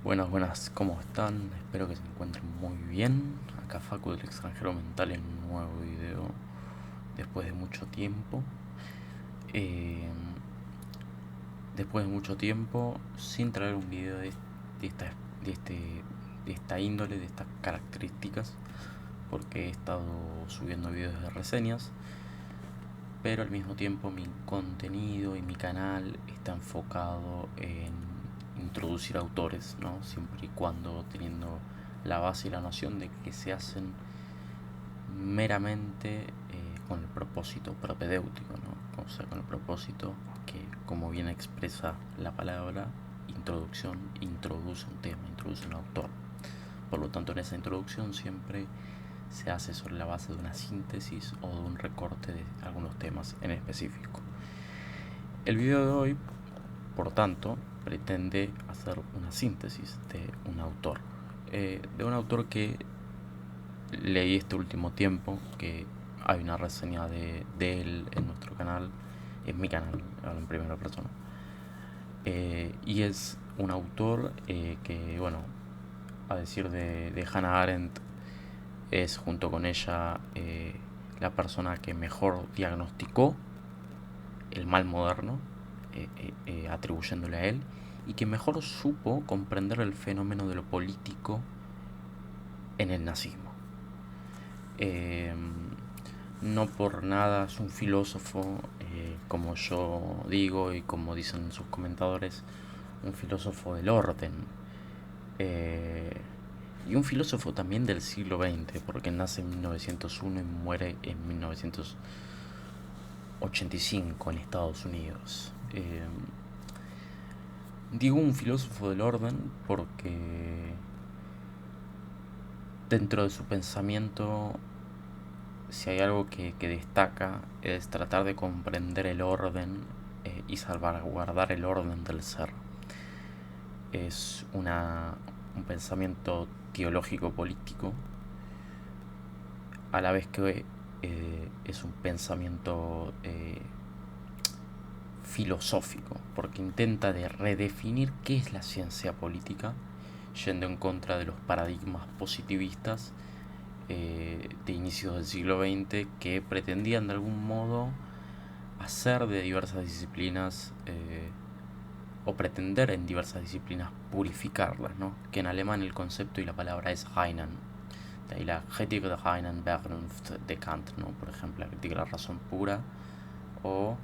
Buenas, buenas, ¿cómo están? Espero que se encuentren muy bien. Acá Facu del extranjero mental en un nuevo video después de mucho tiempo. Eh, Después de mucho tiempo sin traer un video de esta, de, este, de esta índole, de estas características, porque he estado subiendo videos de reseñas, pero al mismo tiempo mi contenido y mi canal está enfocado en introducir autores, ¿no? Siempre y cuando teniendo la base y la noción de que se hacen meramente con el propósito propedéutico, ¿no? O sea, con el propósito que, como bien expresa la palabra, introducción, introduce un tema, introduce un autor. Por lo tanto, en esa introducción siempre se hace sobre la base de una síntesis o de un recorte de algunos temas en específico. El video de hoy, por tanto, pretende hacer una síntesis de un autor. De un autor que leí este último tiempo, que hay una reseña de él en nuestro canal, en mi canal, hablo en primera persona. Y es un autor que, bueno, a decir de Hannah Arendt, es junto con ella la persona que mejor diagnosticó el mal moderno, atribuyéndole a él, y que mejor supo comprender el fenómeno de lo político en el nazismo. Eh, no por nada es un filósofo, como yo digo y como dicen sus comentadores, un filósofo del orden. Eh, y un filósofo también del siglo XX, porque nace en 1901 y muere en 1985 en Estados Unidos. Digo un filósofo del orden porque dentro de su pensamiento, si hay algo que destaca, es tratar de comprender el orden y salvaguardar el orden del ser. Es un pensamiento teológico político, a la vez que es un pensamiento filosófico, porque intenta de redefinir qué es la ciencia política, yendo en contra de los paradigmas positivistas de inicios del siglo XX que pretendían de algún modo hacer de diversas disciplinas o pretender en diversas disciplinas purificarlas, ¿no? Que en alemán el concepto y la palabra es Reinen. De ahí la Kritik der reinen Vernunft de Kant, ¿no? Por ejemplo, la crítica de la razón pura o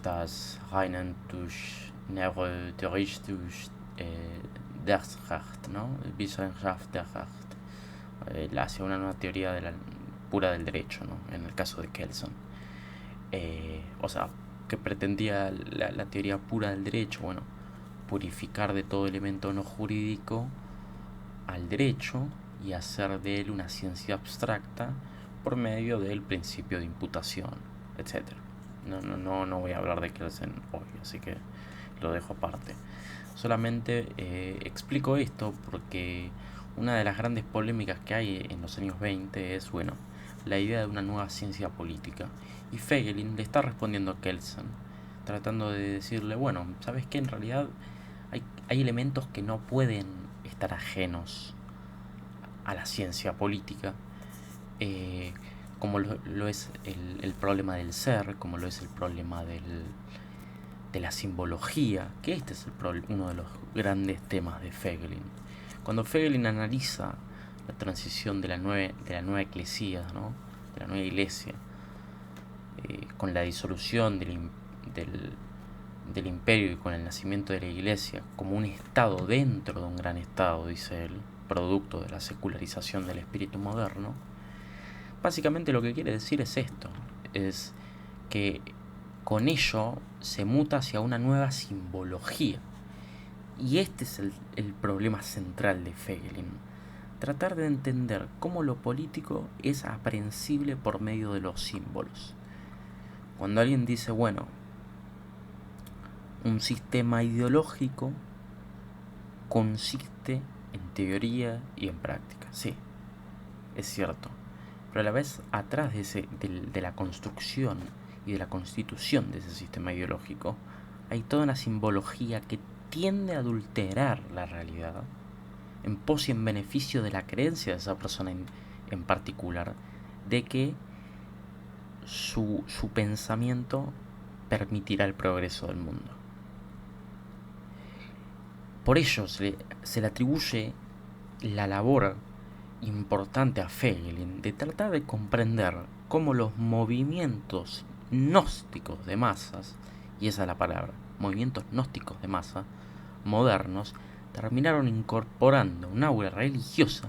das Reinen durch Neurotheorie durch der Recht, ¿no? Wissenschaft der Recht. Hacia una nueva teoría de la pura del derecho, ¿no? En el caso de Kelsen. O sea, que pretendía la teoría pura del derecho, bueno, purificar de todo elemento no jurídico al derecho y hacer de él una ciencia abstracta por medio del principio de imputación, etcétera. No voy a hablar de Kelsen hoy, así que lo dejo aparte. Solamente explico esto porque una de las grandes polémicas que hay en los años 20 es, bueno, la idea de una nueva ciencia política. Y Feigelin le está respondiendo a Kelsen, tratando de decirle, bueno, ¿sabes qué? En realidad hay elementos que no pueden estar ajenos a la ciencia política, eh, como lo es el problema del ser, como lo es el problema de la simbología, que este es uno de los grandes temas de Feigelin. Cuando Feigelin analiza la transición de la nueva eclesía, ¿no? De la nueva iglesia, con la disolución del imperio y con el nacimiento de la iglesia como un estado dentro de un gran estado, dice él, producto de la secularización del espíritu moderno, básicamente lo que quiere decir es esto, es que con ello se muta hacia una nueva simbología. Y este es el problema central de Feigelin. Tratar de entender cómo lo político es aprehensible por medio de los símbolos. Cuando alguien dice, bueno, un sistema ideológico consiste en teoría y en práctica. Sí, es cierto. Pero a la vez, atrás de la construcción y de la constitución de ese sistema ideológico, hay toda una simbología que tiende a adulterar la realidad en pos y en beneficio de la creencia de esa persona en particular, de que su pensamiento permitirá el progreso del mundo. Por ello se le atribuye la labor importante a Feiglin de tratar de comprender cómo los movimientos gnósticos de masas, y esa es la palabra, movimientos gnósticos de masa modernos, terminaron incorporando un aura religiosa,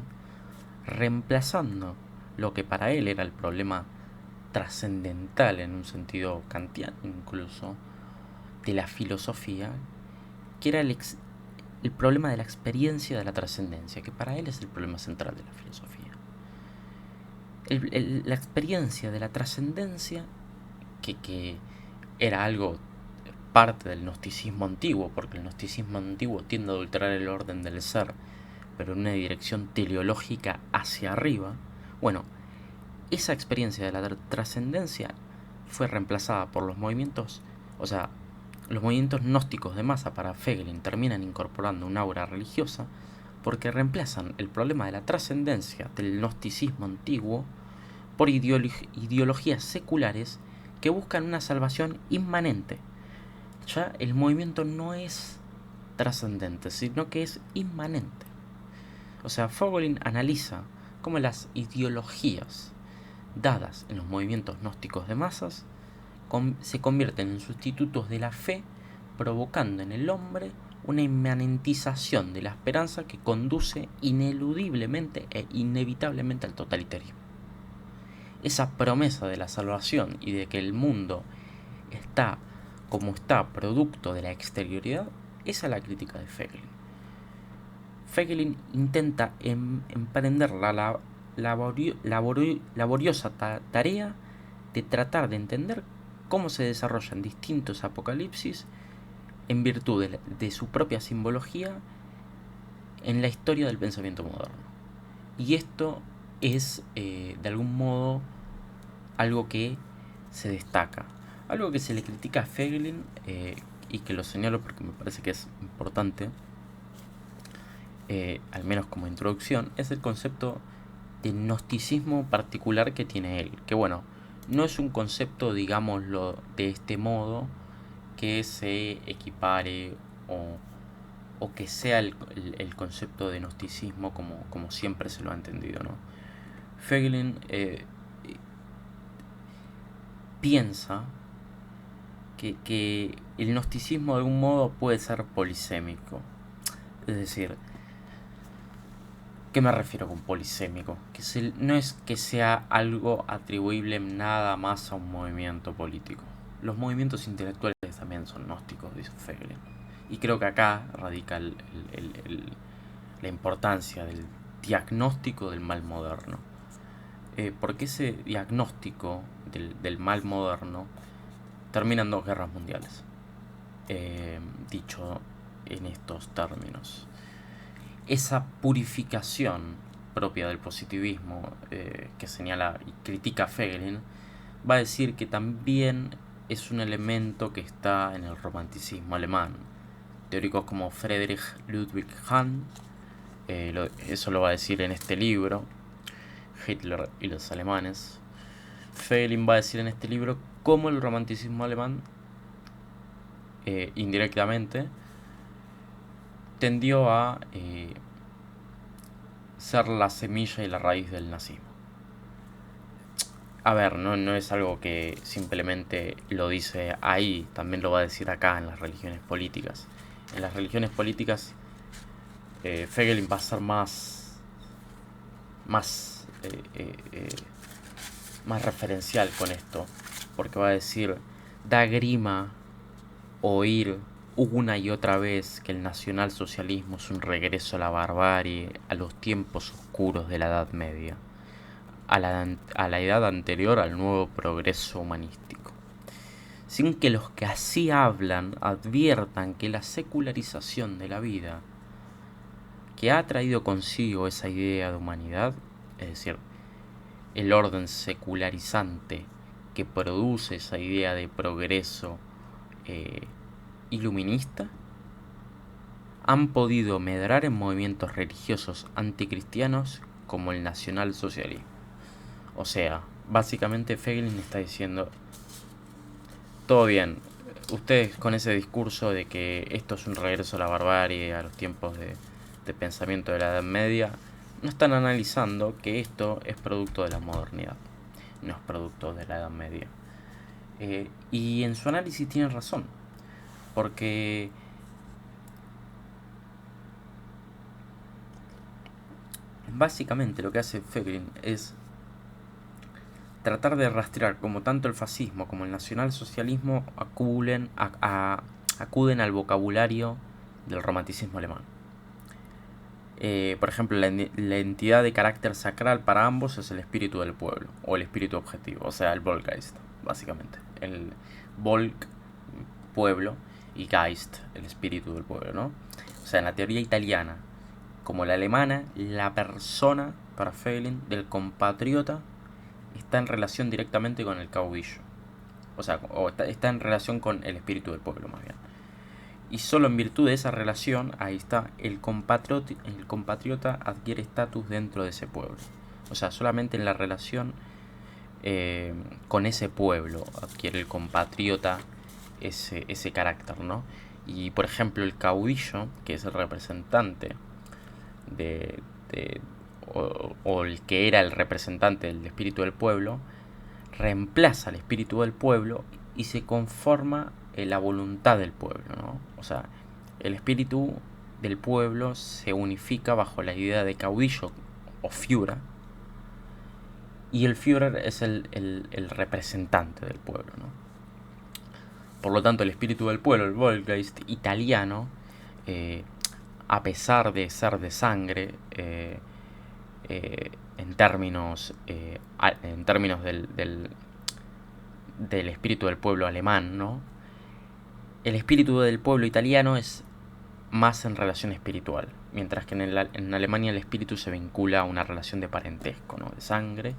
reemplazando lo que para él era el problema trascendental en un sentido kantiano incluso de la filosofía, que era el problema de la experiencia de la trascendencia, que para él es el problema central de la filosofía. La experiencia de la trascendencia, que era algo parte del gnosticismo antiguo, porque el gnosticismo antiguo tiende a adulterar el orden del ser, pero en una dirección teleológica hacia arriba. Bueno, esa experiencia de la trascendencia fue reemplazada por los movimientos, o sea, los movimientos gnósticos de masa para Feiglin terminan incorporando un aura religiosa porque reemplazan el problema de la trascendencia del gnosticismo antiguo por ideologías seculares que buscan una salvación inmanente. Ya el movimiento no es trascendente, sino que es inmanente. O sea, Feiglin analiza cómo las ideologías dadas en los movimientos gnósticos de masas se convierten en sustitutos de la fe, provocando en el hombre una inmanentización de la esperanza que conduce ineludiblemente e inevitablemente al totalitarismo. Esa promesa de la salvación y de que el mundo está como está, producto de la exterioridad, esa es la crítica de Feiglin. Feiglin intenta emprender la laboriosa tarea de tratar de entender cómo se desarrollan distintos apocalipsis en virtud de su propia simbología en la historia del pensamiento moderno. Y esto es, de algún modo, algo que se destaca. Algo que se le critica a Feiglin, y que lo señalo porque me parece que es importante, al menos como introducción, es el concepto de gnosticismo particular que tiene él. Que bueno, no es un concepto, digámoslo de este modo, que se equipare o que sea el concepto de gnosticismo como siempre se lo ha entendido, ¿no? Feiglin piensa que el gnosticismo de algún modo puede ser polisémico. Es decir, ¿qué me refiero con polisémico? Que no es que sea algo atribuible nada más a un movimiento político. Los movimientos intelectuales también son gnósticos, dice Feiglin. Y creo que acá radica la importancia del diagnóstico del mal moderno. Porque ese diagnóstico del mal moderno termina en 2 guerras mundiales. Dicho en estos términos. Esa purificación propia del positivismo, que señala y critica Feiglin, va a decir que también es un elemento que está en el romanticismo alemán. Teóricos como Friedrich Ludwig Hahn, eso lo va a decir en este libro, Hitler y los alemanes. Feiglin va a decir en este libro cómo el romanticismo alemán, indirectamente, tendió a ser la semilla y la raíz del nazismo. A ver, no es algo que simplemente lo dice ahí, también lo va a decir acá en las religiones políticas. En las religiones políticas, Feiglin va a ser más referencial con esto, porque va a decir: da grima oír una y otra vez que el nacionalsocialismo es un regreso a la barbarie, a los tiempos oscuros de la Edad Media, a la edad anterior al nuevo progreso humanístico, sin que los que así hablan adviertan que la secularización de la vida que ha traído consigo esa idea de humanidad, es decir, el orden secularizante que produce esa idea de progreso iluminista, han podido medrar en movimientos religiosos anticristianos como el nacionalsocialismo. O sea, básicamente Feiglin está diciendo, todo bien, ustedes con ese discurso de que esto es un regreso a la barbarie, a los tiempos de pensamiento de la Edad Media, no están analizando que esto es producto de la modernidad, no es producto de la Edad Media. Y en su análisis tienen razón, porque básicamente lo que hace Feiglin es tratar de rastrear como tanto el fascismo como el nacionalsocialismo acuden al vocabulario del romanticismo alemán. Por ejemplo, la entidad de carácter sacral para ambos es el espíritu del pueblo, o el espíritu objetivo, o sea, el Volkgeist, básicamente. El Volk, pueblo, y Geist, el espíritu del pueblo, ¿no? O sea, en la teoría italiana, como la alemana, la persona, para Feiglin, del compatriota está en relación directamente con el caudillo. O sea, está en relación con el espíritu del pueblo, más bien. Y solo en virtud de esa relación, ahí está, el compatriota adquiere estatus dentro de ese pueblo. O sea, solamente en la relación con ese pueblo adquiere el compatriota ese carácter, ¿no? Y por ejemplo, el caudillo, que es el representante de, de o el que era el representante del espíritu del pueblo, reemplaza al espíritu del pueblo y se conforma la voluntad del pueblo, ¿no? O sea, el espíritu del pueblo se unifica bajo la idea de caudillo o Führer, y el Führer es el representante del pueblo, ¿no? Por lo tanto, el espíritu del pueblo, el Volksgeist italiano, a pesar de ser de sangre, en términos del espíritu del pueblo alemán, ¿no? El espíritu del pueblo italiano es más en relación espiritual, mientras que en Alemania el espíritu se vincula a una relación de parentesco, ¿no? De sangre,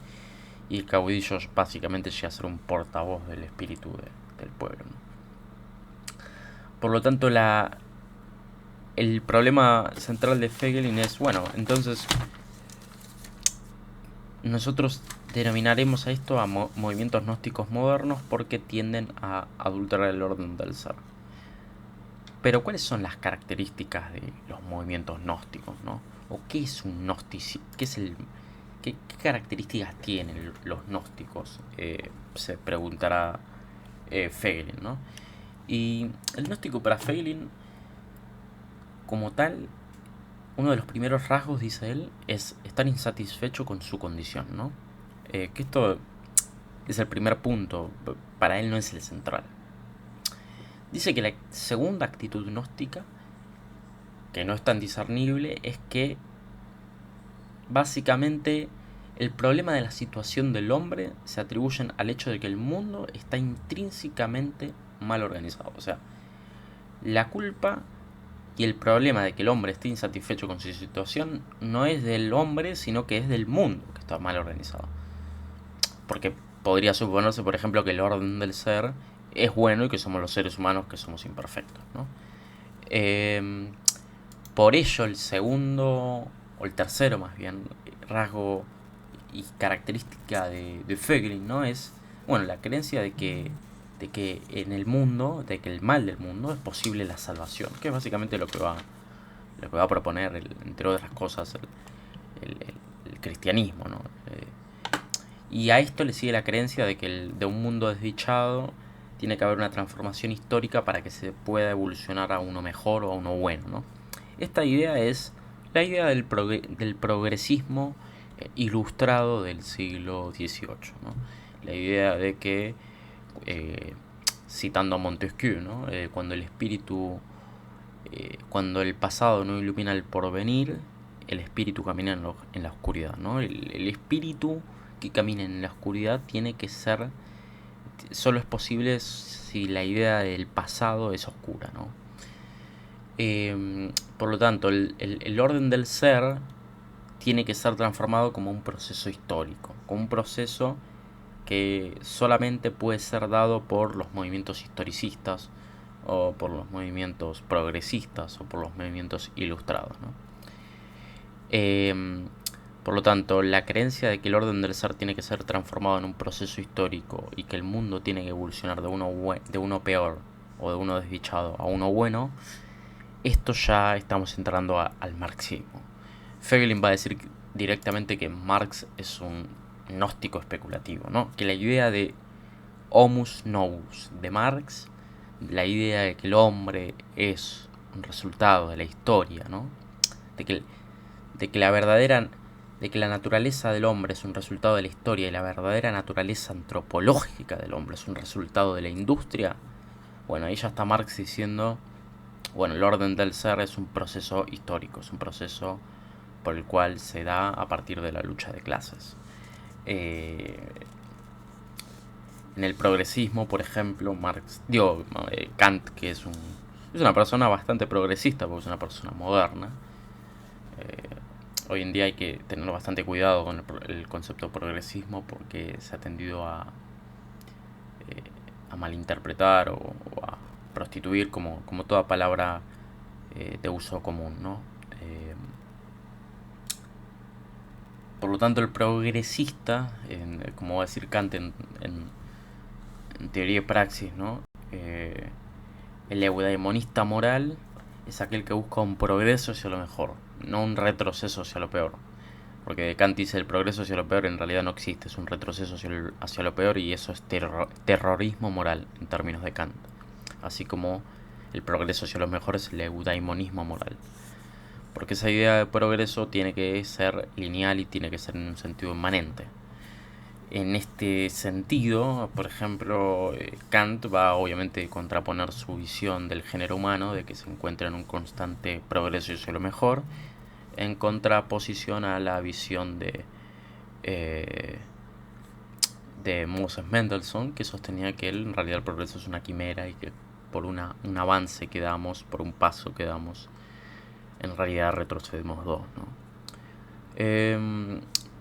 y el caudillo básicamente llega a ser un portavoz del espíritu del pueblo, ¿no? Por lo tanto, el problema central de Feiglin es, bueno, entonces nosotros denominaremos a esto a movimientos gnósticos modernos porque tienden a adulterar el orden del ser. Pero ¿cuáles son las características de los movimientos gnósticos, ¿no? ¿O qué es un gnosticismo? ¿Qué características tienen los gnósticos? Se preguntará Feiglin, ¿no? Y el gnóstico para Feiglin, como tal, uno de los primeros rasgos, dice él, es estar insatisfecho con su condición, ¿no? Que esto es el primer punto, para él no es el central. Dice que la segunda actitud gnóstica, que no es tan discernible, es que básicamente el problema de la situación del hombre se atribuyen al hecho de que el mundo está intrínsecamente mal organizado. O sea, la culpa y el problema de que el hombre esté insatisfecho con su situación no es del hombre, sino que es del mundo que está mal organizado. Porque podría suponerse, por ejemplo, que el orden del ser es bueno y que somos los seres humanos que somos imperfectos, ¿no? Por ello, el segundo, o el tercero más bien, rasgo y característica de Feiglin, ¿no? Es, bueno, la creencia de que en el mundo, de que el mal del mundo es posible la salvación, que es básicamente lo que va a proponer, entre otras cosas, el cristianismo, ¿no? Y a esto le sigue la creencia de que de un mundo desdichado tiene que haber una transformación histórica para que se pueda evolucionar a uno mejor o a uno bueno, ¿no? Esta idea es la idea del progresismo ilustrado del siglo XVIII, ¿no? La idea de que, citando a Montesquieu, ¿no? Cuando el pasado no ilumina el porvenir, el espíritu camina en la oscuridad, ¿no? El espíritu que camina en la oscuridad solo es posible si la idea del pasado es oscura, ¿no? Por lo tanto, el orden del ser tiene que ser transformado como un proceso histórico, como un proceso que solamente puede ser dado por los movimientos historicistas o por los movimientos progresistas o por los movimientos ilustrados, ¿no? Por lo tanto, la creencia de que el orden del ser tiene que ser transformado en un proceso histórico y que el mundo tiene que evolucionar de uno peor o de uno desdichado a uno bueno, esto ya estamos entrando al marxismo. Voegelin va a decir directamente que Marx es un gnóstico especulativo, ¿no? Que la idea de homus novus de Marx, la idea de que el hombre es un resultado de la historia, ¿no? De que, de que la verdadera de que la naturaleza del hombre es un resultado de la historia y la verdadera naturaleza antropológica del hombre es un resultado de la industria. Bueno, ahí ya está Marx diciendo, bueno, el orden del ser es un proceso histórico, es un proceso por el cual se da a partir de la lucha de clases. En el progresismo, por ejemplo, Kant, que es una persona bastante progresista, porque es una persona moderna. Hoy en día hay que tener bastante cuidado con el concepto de progresismo porque se ha tendido a malinterpretar o a prostituir como toda palabra de uso común, ¿no? Por lo tanto, el progresista, como va a decir Kant en teoría y praxis, ¿no? El eudaimonista moral es aquel que busca un progreso hacia lo mejor, no un retroceso hacia lo peor. Porque Kant dice el progreso hacia lo peor en realidad no existe, es un retroceso hacia lo peor y eso es terrorismo moral en términos de Kant. Así como el progreso hacia lo mejor es el eudaimonismo moral. Porque esa idea de progreso tiene que ser lineal y tiene que ser en un sentido inmanente. En este sentido, por ejemplo, Kant va obviamente a contraponer su visión del género humano, de que se encuentra en un constante progreso hacia lo mejor, en contraposición a la visión de Moses Mendelssohn, que sostenía que en realidad el progreso es una quimera y que por un avance que damos, por un paso que damos, en realidad retrocedemos dos, ¿no?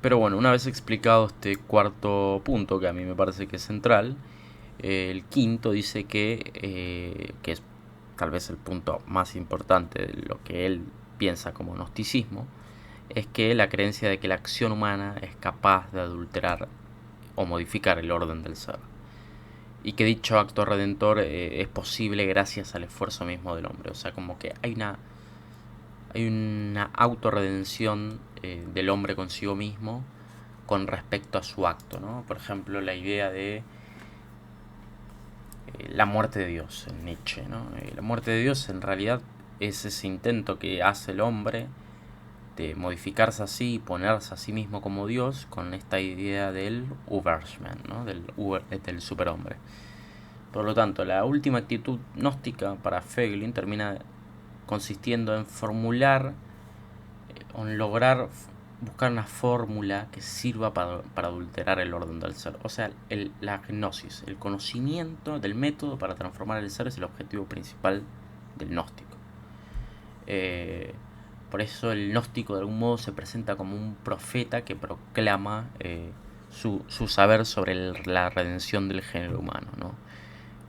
Pero bueno, una vez explicado este cuarto punto, que a mí me parece que es central, el quinto dice que es tal vez el punto más importante de lo que él piensa como gnosticismo, es que la creencia de que la acción humana es capaz de adulterar o modificar el orden del ser. Y que dicho acto redentor es posible gracias al esfuerzo mismo del hombre. O sea, como que hay una autorredención del hombre consigo mismo con respecto a su acto, ¿no? Por ejemplo, la idea de la muerte de Dios en Nietzsche, ¿no? La muerte de Dios en realidad es ese intento que hace el hombre de modificarse así y ponerse a sí mismo como Dios con esta idea del Ubermensch, ¿no? del superhombre. Por lo tanto, la última actitud gnóstica para Voegelin termina consistiendo en formular o en lograr buscar una fórmula que sirva para adulterar el orden del ser. O sea, la gnosis, el conocimiento del método para transformar el ser es el objetivo principal del gnóstico. Por eso el gnóstico de algún modo se presenta como un profeta que proclama su saber sobre la redención del género humano, ¿no?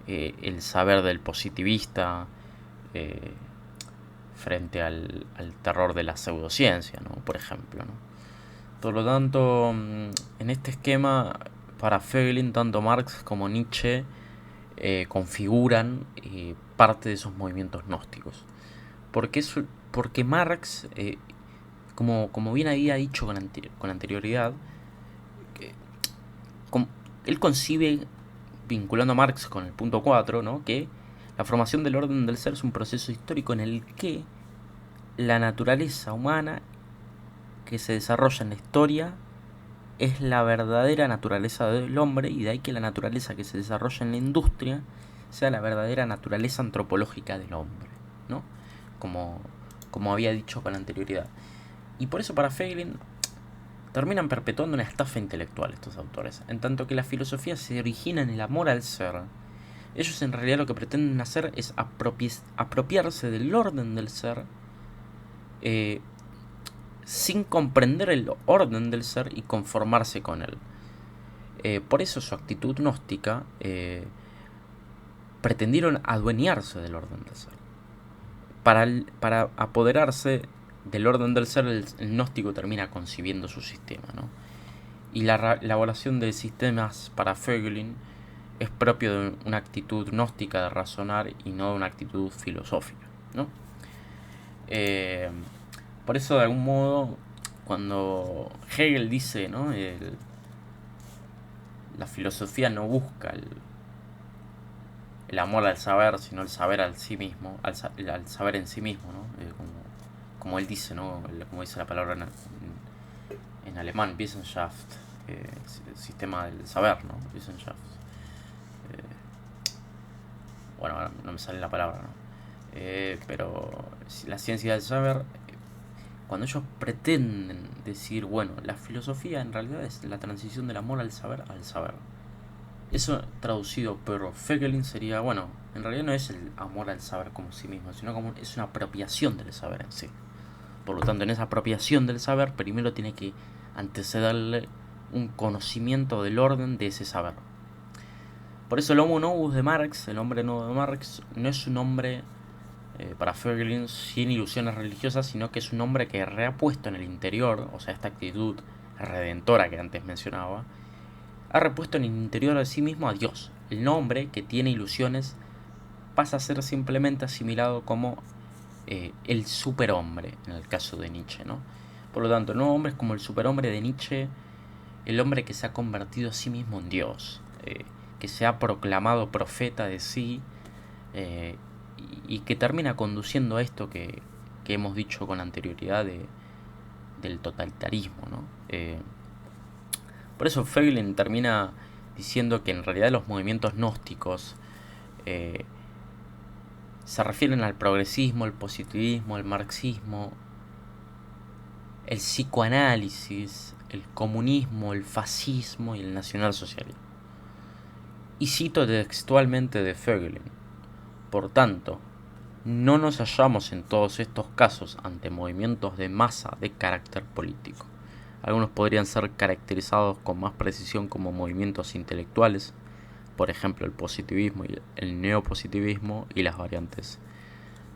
El saber del positivista frente al terror de la pseudociencia, ¿no? Por ejemplo, ¿no? Por lo tanto, en este esquema, para Voegelin, tanto Marx como Nietzsche configuran parte de esos movimientos gnósticos. Porque Marx, como bien había dicho con anterioridad, él concibe, vinculando a Marx con el punto 4, ¿no? Que la formación del orden del ser es un proceso histórico en el que la naturaleza humana que se desarrolla en la historia es la verdadera naturaleza del hombre, y de ahí que la naturaleza que se desarrolla en la industria sea la verdadera naturaleza antropológica del hombre, ¿no? Como había dicho con anterioridad. Y por eso para Voegelin terminan perpetuando una estafa intelectual estos autores, en tanto que la filosofía se origina en el amor al ser. Ellos en realidad lo que pretenden hacer es apropiarse del orden del ser sin comprender el orden del ser y conformarse con él. Por eso su actitud gnóstica pretendieron adueñarse del orden del ser. Para apoderarse del orden del ser, el gnóstico termina concibiendo su sistema, ¿no? Y la elaboración de sistemas para Voegelin es propio de una actitud gnóstica de razonar y no de una actitud filosófica, ¿no? Por eso, de algún modo, cuando Hegel dice, ¿no?, la filosofía no busca el amor al saber, sino el saber al sí mismo, al saber en sí mismo, ¿no? Como él dice, ¿no? Como dice la palabra en alemán, Wissenschaft, sistema del saber, ¿no? Wissenschaft. Bueno, ahora no me sale la palabra, ¿no? Pero la ciencia del saber, cuando ellos pretenden decir, bueno, la filosofía en realidad es la transición del amor al saber. Eso traducido por Voegelin sería, bueno, en realidad no es el amor al saber como sí mismo, sino como es una apropiación del saber en sí. Por lo tanto, en esa apropiación del saber, primero tiene que antecederle un conocimiento del orden de ese saber. Por eso el homo novus de Marx, el hombre nuevo de Marx, no es un hombre para Voegelin sin ilusiones religiosas, sino que es un hombre que reapuesto en el interior, o sea, esta actitud redentora que antes mencionaba, ha repuesto en el interior de sí mismo a Dios. El hombre que tiene ilusiones pasa a ser simplemente asimilado como el superhombre, en el caso de Nietzsche, ¿no? Por lo tanto, el nuevo hombre es como el superhombre de Nietzsche, el hombre que se ha convertido a sí mismo en Dios, que se ha proclamado profeta de sí, y que termina conduciendo a esto que hemos dicho con anterioridad del totalitarismo, ¿no? Por eso Voegelin termina diciendo que en realidad los movimientos gnósticos se refieren al progresismo, el positivismo, el marxismo, el psicoanálisis, el comunismo, el fascismo y el nacionalsocialismo. Y cito textualmente de Voegelin: por tanto, no nos hallamos en todos estos casos ante movimientos de masa de carácter político. Algunos podrían ser caracterizados con más precisión como movimientos intelectuales, por ejemplo el positivismo y el neopositivismo y las variantes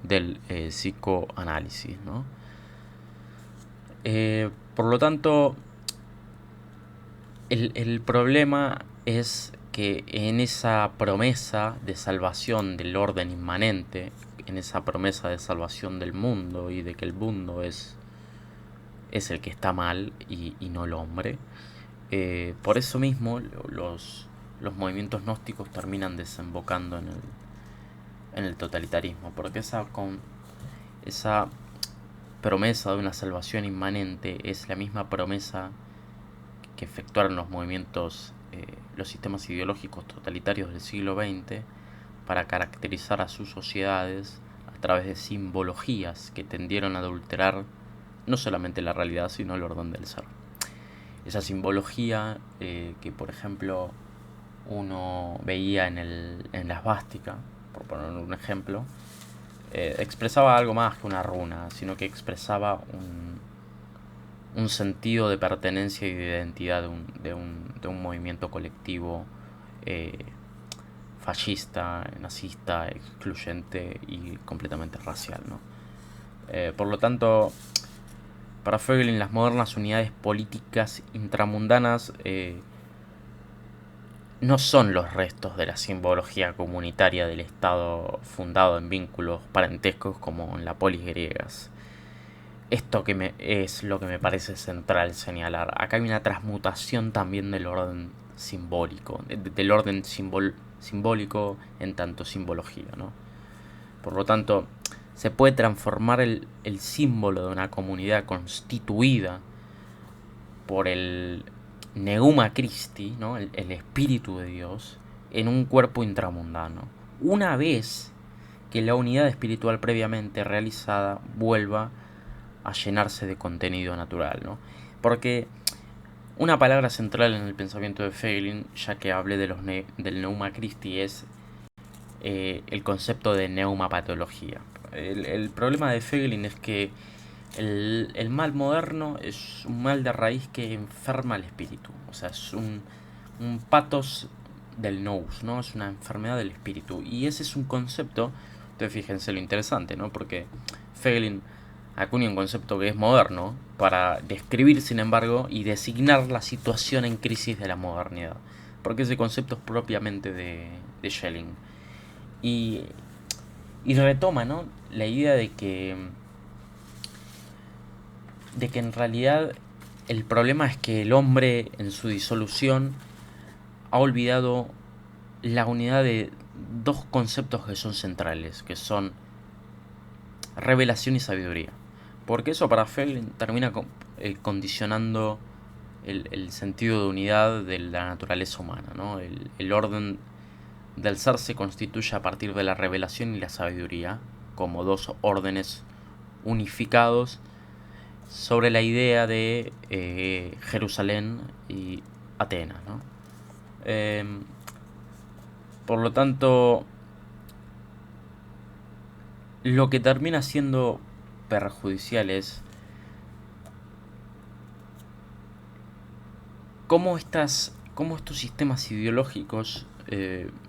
del psicoanálisis, ¿no? Por lo tanto, el problema es que en esa promesa de salvación del orden inmanente, en esa promesa de salvación del mundo y de que el mundo es el que está mal y no el hombre, por eso mismo los movimientos gnósticos terminan desembocando en el totalitarismo, porque esa promesa de una salvación inmanente es la misma promesa que efectuaron los movimientos, los sistemas ideológicos totalitarios del siglo XX para caracterizar a sus sociedades a través de simbologías que tendieron a adulterar no solamente la realidad, sino el orden del ser. Esa simbología que, por ejemplo, uno veía en la esvástica, por poner un ejemplo, expresaba algo más que una runa, sino que expresaba un sentido de pertenencia y de identidad de un movimiento colectivo fascista, nazista, excluyente y completamente racial, ¿no? Por lo tanto, para Voegelin, las modernas unidades políticas intramundanas no son los restos de la simbología comunitaria del Estado fundado en vínculos parentescos como en la polis griegas. Esto es lo que me parece central señalar. Acá hay una transmutación también del orden simbólico, del orden simbólico en tanto simbología, ¿no? Por lo tanto, se puede transformar el símbolo de una comunidad constituida por el Neuma Christi, ¿no? el Espíritu de Dios, en un cuerpo intramundano, una vez que la unidad espiritual previamente realizada vuelva a llenarse de contenido natural, ¿no? Porque una palabra central en el pensamiento de Voegelin, ya que hablé del Neuma Christi, es el concepto de neumapatología. El problema de Voegelin es que el mal moderno es un mal de raíz que enferma al espíritu. O sea, es un patos del nous, ¿no? Es una enfermedad del espíritu. Y ese es un concepto, entonces fíjense lo interesante, ¿no? Porque Fegelin acuña un concepto que es moderno para describir, sin embargo, y designar la situación en crisis de la modernidad. Porque ese concepto es propiamente de Schelling. Y, y retoma, ¿no? La idea de que en realidad el problema es que el hombre en su disolución ha olvidado la unidad de dos conceptos que son centrales, que son revelación y sabiduría. Porque eso para Fell termina condicionando el sentido de unidad de la naturaleza humana, ¿no? El orden del ser se constituye a partir de la revelación y la sabiduría, como dos órdenes unificados sobre la idea de Jerusalén y Atenas, ¿no? Por lo tanto, lo que termina siendo perjudicial es cómo estos sistemas ideológicos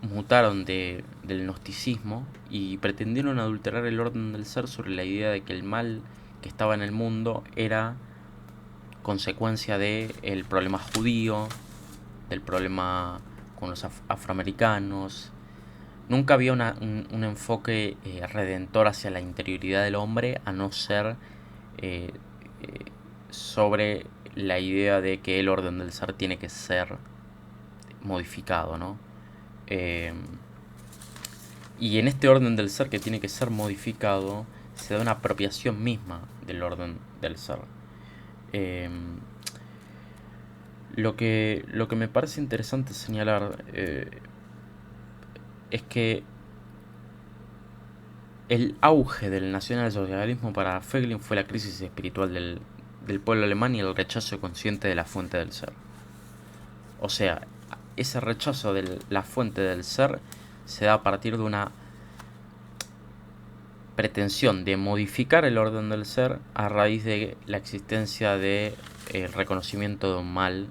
mutaron del gnosticismo y pretendieron adulterar el orden del ser sobre la idea de que el mal que estaba en el mundo era consecuencia del problema judío, del problema con los afroamericanos. Nunca había un enfoque redentor hacia la interioridad del hombre, a no ser eh, sobre la idea de que el orden del ser tiene que ser modificado, ¿no? Y en este orden del ser que tiene que ser modificado, se da una apropiación misma del orden del ser. Lo que me parece interesante señalar es que el auge del nacionalsocialismo para Fegelin fue la crisis espiritual del pueblo alemán y el rechazo consciente de la fuente del ser. O sea, ese rechazo de la fuente del ser se da a partir de una pretensión de modificar el orden del ser a raíz de la existencia de el reconocimiento de un mal,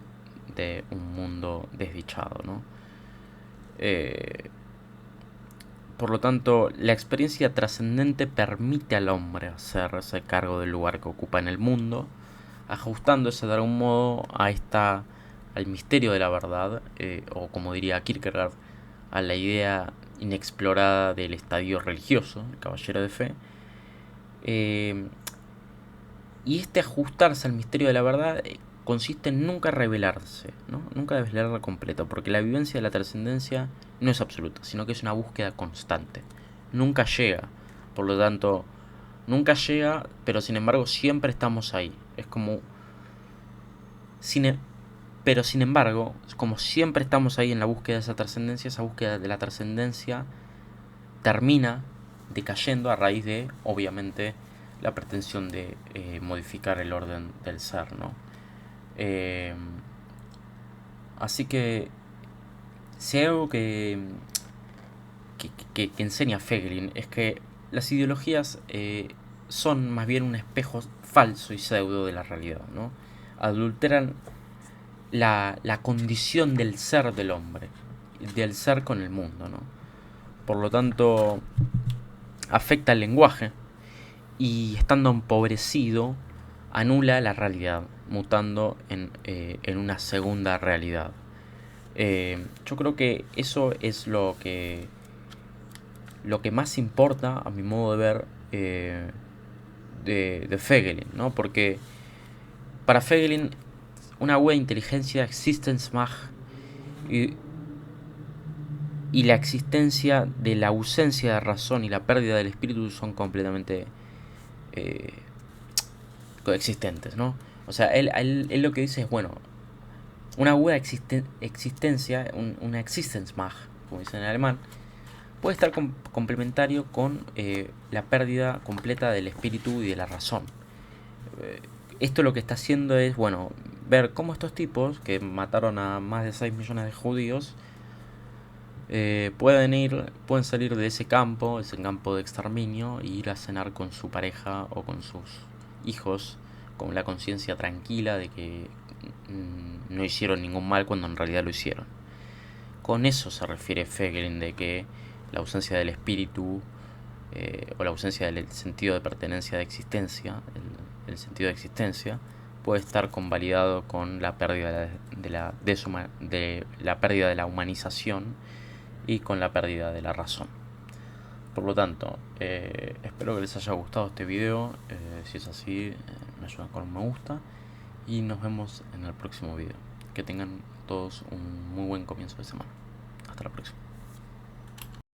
de un mundo desdichado, ¿no? Por lo tanto, la experiencia trascendente permite al hombre hacerse cargo del lugar que ocupa en el mundo, ajustándose de algún modo al misterio de la verdad, o como diría Kierkegaard, a la idea inexplorada del estadio religioso, el caballero de fe. Y este ajustarse al misterio de la verdad consiste en nunca revelarse, ¿no? Nunca desvelarla completo, porque la vivencia de la trascendencia no es absoluta, sino que es una búsqueda constante. Nunca llega, por lo tanto, nunca llega, pero sin embargo siempre estamos ahí. Es como... Pero sin embargo, como siempre estamos ahí en la búsqueda de esa trascendencia, esa búsqueda de la trascendencia termina decayendo a raíz de, obviamente, la pretensión de modificar el orden del ser, ¿no? Así que si hay algo que enseña Fegelin es que las ideologías son más bien un espejo falso y pseudo de la realidad, ¿no? Adulteran la condición del ser del hombre, del ser con el mundo, ¿no? Por lo tanto, afecta el lenguaje y, estando empobrecido, anula la realidad, mutando en una segunda realidad. Yo creo que eso es lo que más importa, a mi modo de ver, de Fegelin, ¿no? Porque para Fegelin una buena inteligencia, Existenzmacht, y la existencia de la ausencia de razón y la pérdida del espíritu son completamente coexistentes, ¿no? O sea, él lo que dice es, bueno, una buena existencia, una Existenzmacht, como dicen en alemán, puede estar complementario con la pérdida completa del espíritu y de la razón. Esto lo que está haciendo es, bueno, ver cómo estos tipos, que mataron a más de 6 millones de judíos, pueden salir de ese campo de exterminio, e ir a cenar con su pareja o con sus hijos, con la conciencia tranquila de que no hicieron ningún mal cuando en realidad lo hicieron. Con eso se refiere Feiglin, de que la ausencia del espíritu o la ausencia del sentido de pertenencia de existencia, el sentido de existencia, puede estar convalidado con la pérdida de la pérdida de la humanización y con la pérdida de la razón. Por lo tanto, espero que les haya gustado este video. Si es así, me ayudan con un me gusta y nos vemos en el próximo video. Que tengan todos un muy buen comienzo de semana. Hasta la próxima.